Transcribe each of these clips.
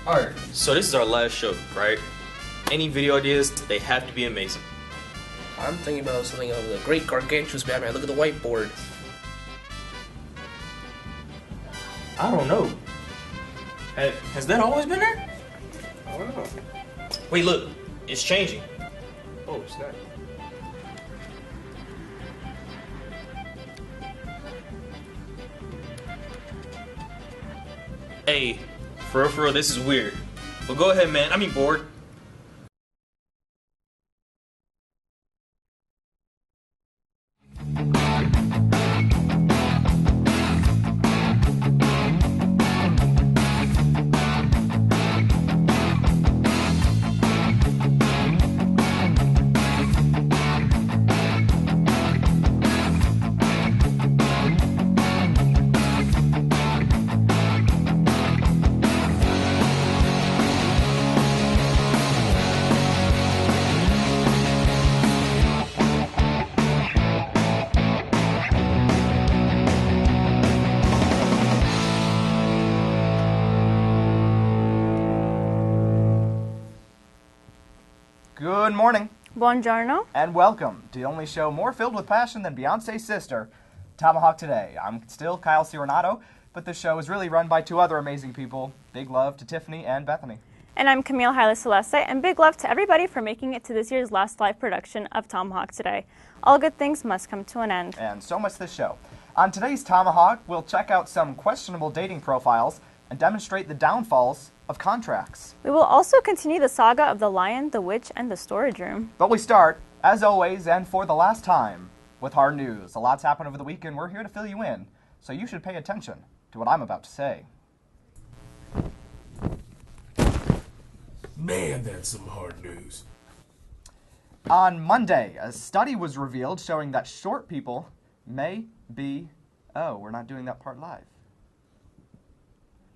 Alright, so this is our last show, right? Any video ideas, they have to be amazing. I'm thinking about something of the Great Gargantuous Batman. Look at the whiteboard. I don't know. Has that always been there? I don't know. Wait, look. It's changing. Oh, snap. Hey, for real, this is weird. But go ahead, man. I mean, bored. Good morning, Buongiorno. and welcome to the only show more filled with passion than Beyonce's sister, Tomahawk Today. I'm still Kyle Cironato, but this show is really run by two other amazing people. Big love to Tiffany and Bethany. And I'm Camille Haile Celeste, and big love to everybody for making it to this year's last live production of Tomahawk Today. All good things must come to an end. And so much this show. On today's Tomahawk, we'll check out some questionable dating profiles and demonstrate the downfalls of contracts. We will also continue the saga of the Lion, the Witch, and the Storage Room. But we start, as always, and for the last time, with hard news. A lot's happened over the week, and we're here to fill you in, so you should pay attention to what I'm about to say. Man, that's some hard news. On Monday, a study was revealed showing that short people may be... Oh, we're not doing that part live.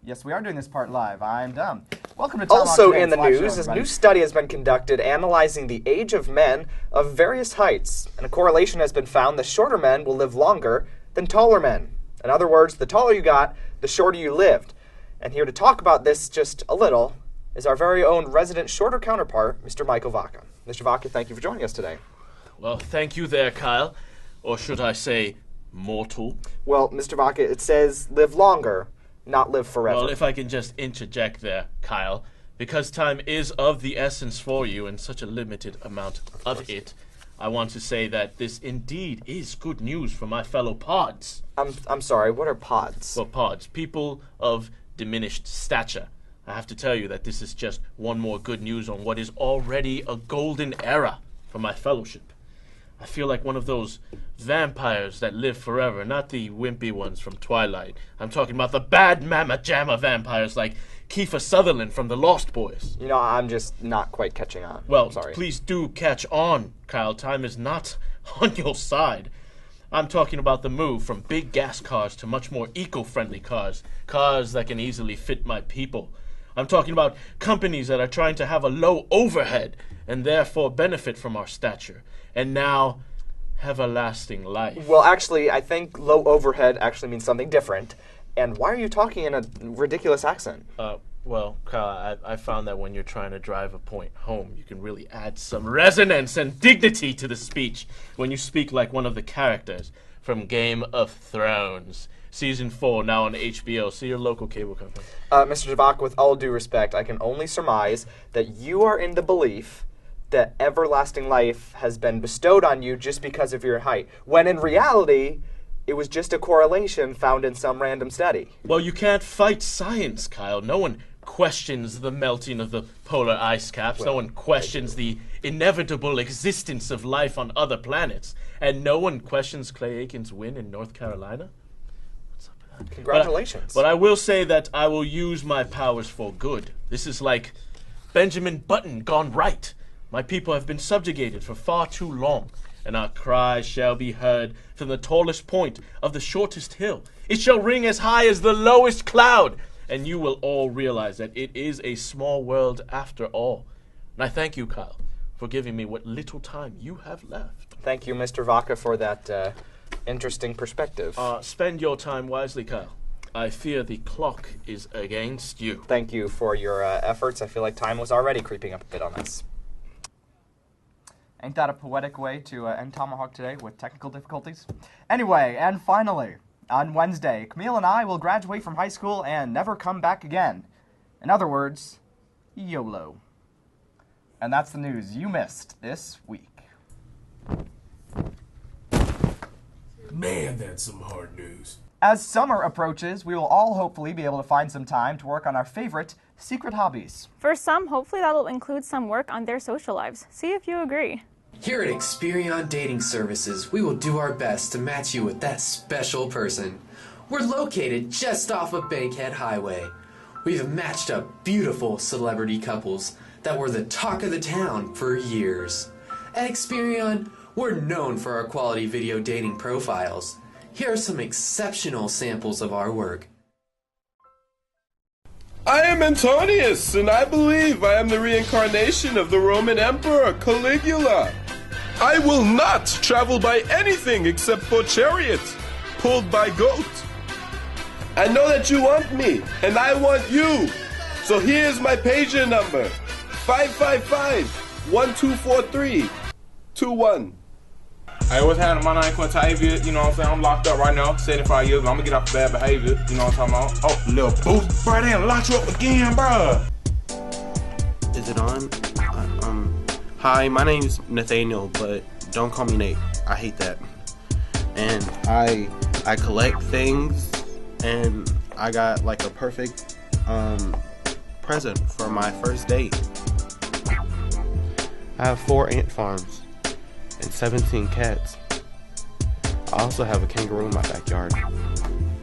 Yes, we are doing this part live. I'm dumb. Welcome to Tomahawk Also Today's in the live show, news, a everybody. new study has been conducted analyzing the age of men of various heights, and a correlation has been found that shorter men will live longer than taller men. In other words, the taller you got, the shorter you lived. And here to talk about this just a little is our very own resident shorter counterpart, Mr. Michael Vaca. Mr. Vaca, thank you for joining us today. Well, thank you there, Kyle. Or should I say, mortal? Well, Mr. Vaca, it says live longer, not live forever. Well, if I can just interject there, Kyle, because time is of the essence for you and such a limited amount of it, I want to say that this indeed is good news for my fellow pods. I'm sorry, what are pods? Well, pods, people of diminished stature. I have to tell you that this is just one more good news on what is already a golden era for my fellowship. I feel like one of those vampires that live forever, not the wimpy ones from Twilight. I'm talking about the bad mamma jamma vampires like Kiefer Sutherland from The Lost Boys. You know, I'm just not quite catching on. Well, sorry. please do catch on, Kyle. Time is not on your side. I'm talking about the move from big gas cars to much more eco-friendly cars. Cars that can easily fit my people. I'm talking about companies that are trying to have a low overhead and therefore benefit from our stature. And now, everlasting life. Well, actually, I think low overhead actually means something different. And why are you talking in a ridiculous accent? Well, Kyle, I found that when you're trying to drive a point home, you can really add some resonance and dignity to the speech when you speak like one of the characters from Game of Thrones. Season 4, now on HBO. See your local cable company. Mr. Javak, with all due respect, I can only surmise that you are in the belief that everlasting life has been bestowed on you just because of your height, when in reality, it was just a correlation found in some random study. Well, you can't fight science, Kyle. No one questions the melting of the polar ice caps. No one questions the inevitable existence of life on other planets. And no one questions Clay Aiken's win in North Carolina. What's up with that? Congratulations. But I will say that I will use my powers for good. This is like Benjamin Button gone right. My people have been subjugated for far too long, and our cry shall be heard from the tallest point of the shortest hill. It shall ring as high as the lowest cloud, and you will all realize that it is a small world after all. And I thank you, Kyle, for giving me what little time you have left. Thank you, Mr. Vaca, for that interesting perspective. Spend your time wisely, Kyle. I fear the clock is against you. Thank you for your efforts. I feel like time was already creeping up a bit on this. Ain't that a poetic way to end Tomahawk today with technical difficulties? Anyway, and finally, on Wednesday, Camille and I will graduate from high school and never come back again. In other words, YOLO. And that's the news you missed this week. Man, that's some hard news. As summer approaches, we will all hopefully be able to find some time to work on our favorite secret hobbies. For some, hopefully that'll include some work on their social lives. See if you agree. Here at Experion Dating Services, we will do our best to match you with that special person. We're located just off of Bankhead Highway. We've matched up beautiful celebrity couples that were the talk of the town for years. At Experion, we're known for our quality video dating profiles. Here are some exceptional samples of our work. I am Antonius, and I believe I am the reincarnation of the Roman Emperor Caligula. I will not travel by anything except for chariot, pulled by goat. I know that you want me, and I want you. So here's my pager number, 555-1243-21. Hey, what's happening? My name Quintavia, you know what I'm saying? I'm locked up right now, 75 years, but I'm gonna get off bad behavior, you know what I'm talking about? Oh, little boost. Bro, they done locked you up again, bro. Is it on? Hi, my name's Nathaniel, but don't call me Nate. I hate that. And I collect things, and I got like a perfect present for my first date. I have 4 ant farms and 17 cats. I also have a kangaroo in my backyard.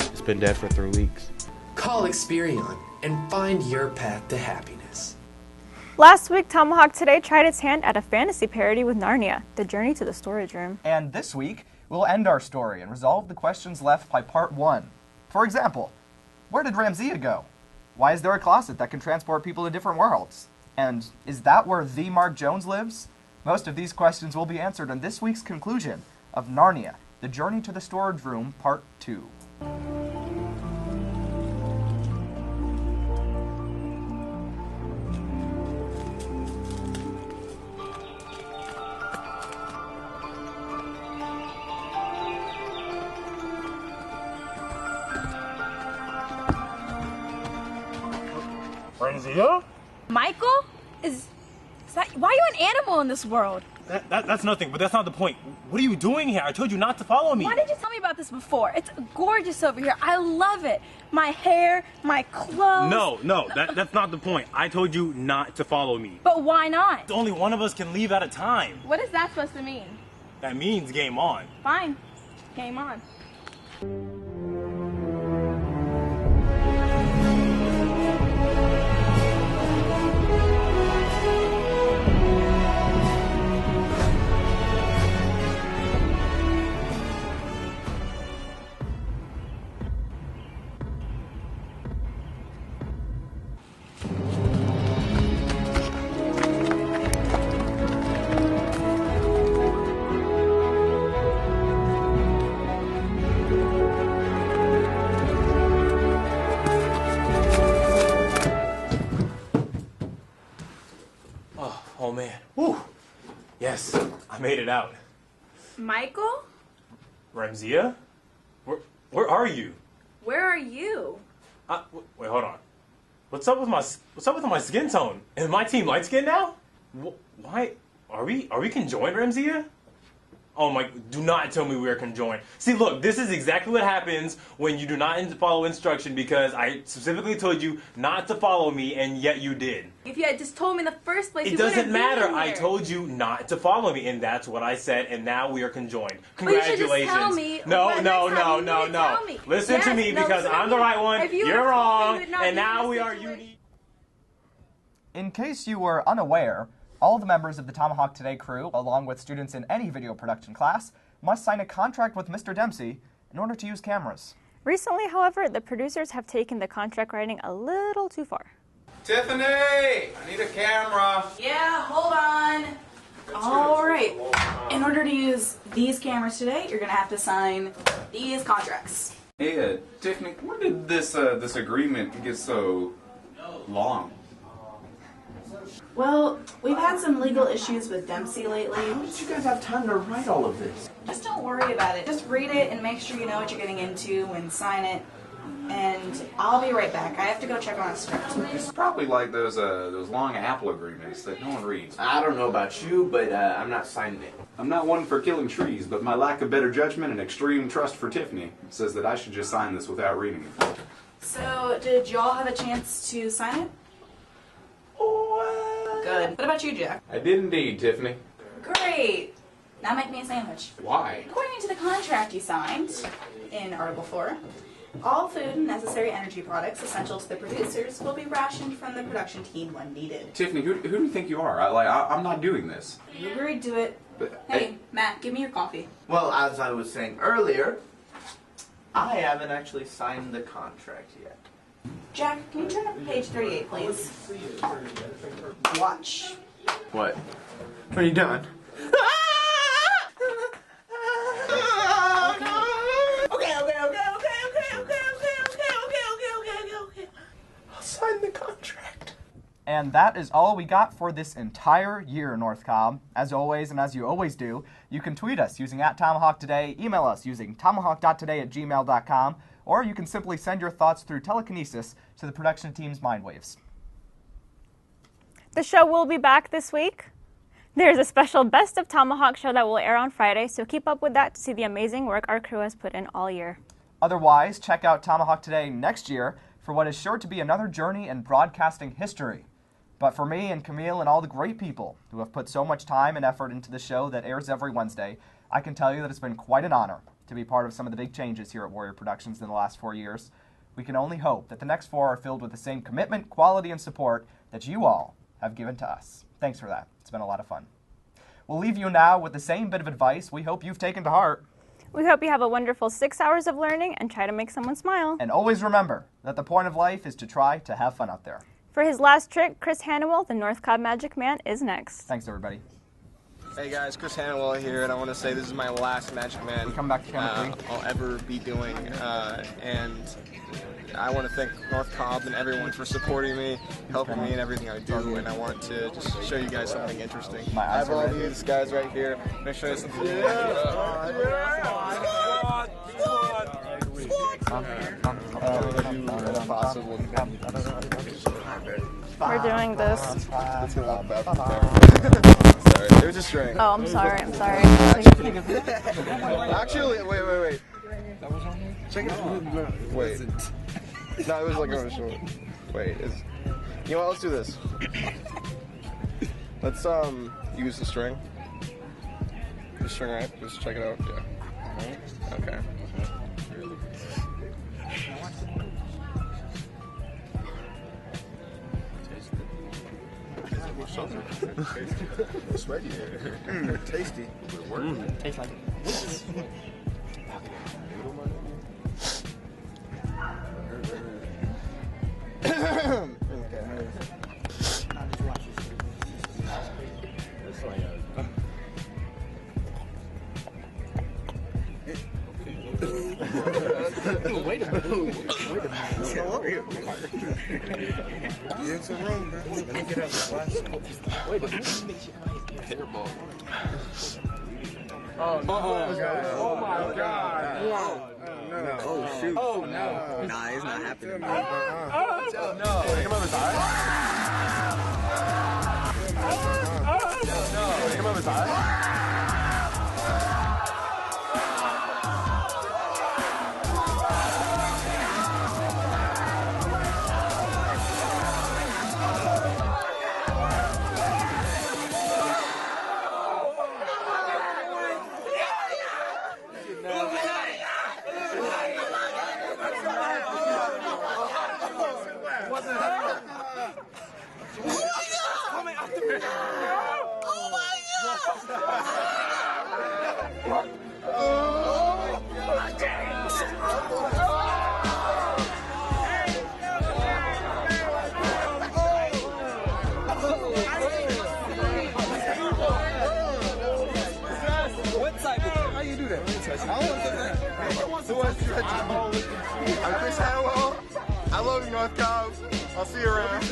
It's been dead for 3 weeks. Call Experion and find your path to happiness. Last week, Tomahawk Today tried its hand at a fantasy parody with Narnia, The Journey to the Storage Room. And this week, we'll end our story and resolve the questions left by part 1. For example, where did Ramsea go? Why is there a closet that can transport people to different worlds? And is that where the Mark Jones lives? Most of these questions will be answered in this week's conclusion of Narnia, The Journey to the Storage Room, Part 2. Ramsea? Michael? Is that why are you an animal in this world? That's nothing, but that's not the point. What are you doing here? I told you not to follow me. Why did you tell me about this before? It's gorgeous over here. I love it. My hair, my clothes. No, that's not the point. I told you not to follow me. But why not? Only one of us can leave at a time. What is that supposed to mean? That means game on. Fine. Game on. Oh man. Woo. Yes, I made it out. Michael? Ramsea? Where are you? Where are you? Wait, hold on. What's up with my skin tone? Is my team light skin now? Why are we conjoined, Ramsea? Oh my, do not tell me we are conjoined. See, look, this is exactly what happens when you do not follow instruction, because I specifically told you not to follow me, and yet you did. If you had just told me in the first place, it doesn't matter. I told you not to follow me, and that's what I said, and now we are conjoined. Congratulations. Well, you should just tell me. No. Listen to me, because I'm the right one, you're wrong, and now we are unique. In case you were unaware, all the members of the Tomahawk Today crew, along with students in any video production class, must sign a contract with Mr. Dempsey in order to use cameras. Recently, however, the producers have taken the contract writing a little too far. Tiffany, I need a camera. Yeah, hold on. All right. In order to use these cameras today, you're going to have to sign these contracts. Hey, Tiffany, when did this agreement get so long? Well, we've had some legal issues with Dempsey lately. How did you guys have time to write all of this? Just don't worry about it. Just read it and make sure you know what you're getting into and sign it. And I'll be right back. I have to go check on a script. It's probably like those long Apple agreements that no one reads. I don't know about you, but I'm not signing it. I'm not one for killing trees, but my lack of better judgment and extreme trust for Tiffany says that I should just sign this without reading it. So, did y'all have a chance to sign it? Good. What about you, Jack? I did indeed, Tiffany. Great. Now make me a sandwich. Why? According to the contract you signed in Article 4, all food and necessary energy products essential to the producers will be rationed from the production team when needed. Tiffany, who do you think you are? I'm not doing this. You agreed to it. But, Hey, Matt, give me your coffee. Well, as I was saying earlier, I haven't actually signed the contract yet. Jack, can you turn up to page 38, please? Watch. What? What are you doing? I'll sign the contract. And that is all we got for this entire year, North Cobb. As always, and as you always do, you can tweet us using @TomahawkToday, email us using tomahawk.today@gmail.com, or you can simply send your thoughts through telekinesis to the production team's mindwaves. The show will be back this week. There's a special Best of Tomahawk show that will air on Friday, so keep up with that to see the amazing work our crew has put in all year. Otherwise, check out Tomahawk Today next year for what is sure to be another journey in broadcasting history. But for me and Camille and all the great people who have put so much time and effort into the show that airs every Wednesday, I can tell you that it's been quite an honor to be part of some of the big changes here at Warrior Productions in the last 4 years. We can only hope that the next 4 are filled with the same commitment, quality, and support that you all have given to us. Thanks for that. It's been a lot of fun. We'll leave you now with the same bit of advice we hope you've taken to heart. We hope you have a wonderful 6 hours of learning and try to make someone smile. And always remember that the point of life is to try to have fun out there. For his last trick, Chris Hannawell, the North Cobb Magic Man, is next. Thanks, everybody. Hey guys, Chris Hannawell here, and I want to say this is my last Magic Man come back to camera, I'll ever be doing, and I want to thank North Cobb and everyone for supporting me, helping me in everything I do, and I want to just show you guys something interesting. I have all these guys right here. I'm going to show you something. We're doing this. Sorry, it was a string. Oh, I'm sorry. Actually, wait. Check it out. Wait. No, it was like on short. Wait, you know what? Let's do this. Let's use the string. The string, right? Just check it out. Yeah. Okay. It's ready. Tasty. Tastes like it. Wait a minute. It's a room, man. Let me get out the glass. Wait a minute. Hairball. Oh, no. Oh, my God. Wow. No. Oh, shoot. Oh, no. Nah, it's not happening. No. Come over, side. Come over, side. What type of? How you do that? I don't want to. was such a hole. I'm Chris Hannawell. I love you, North Cobb. I'll see you around.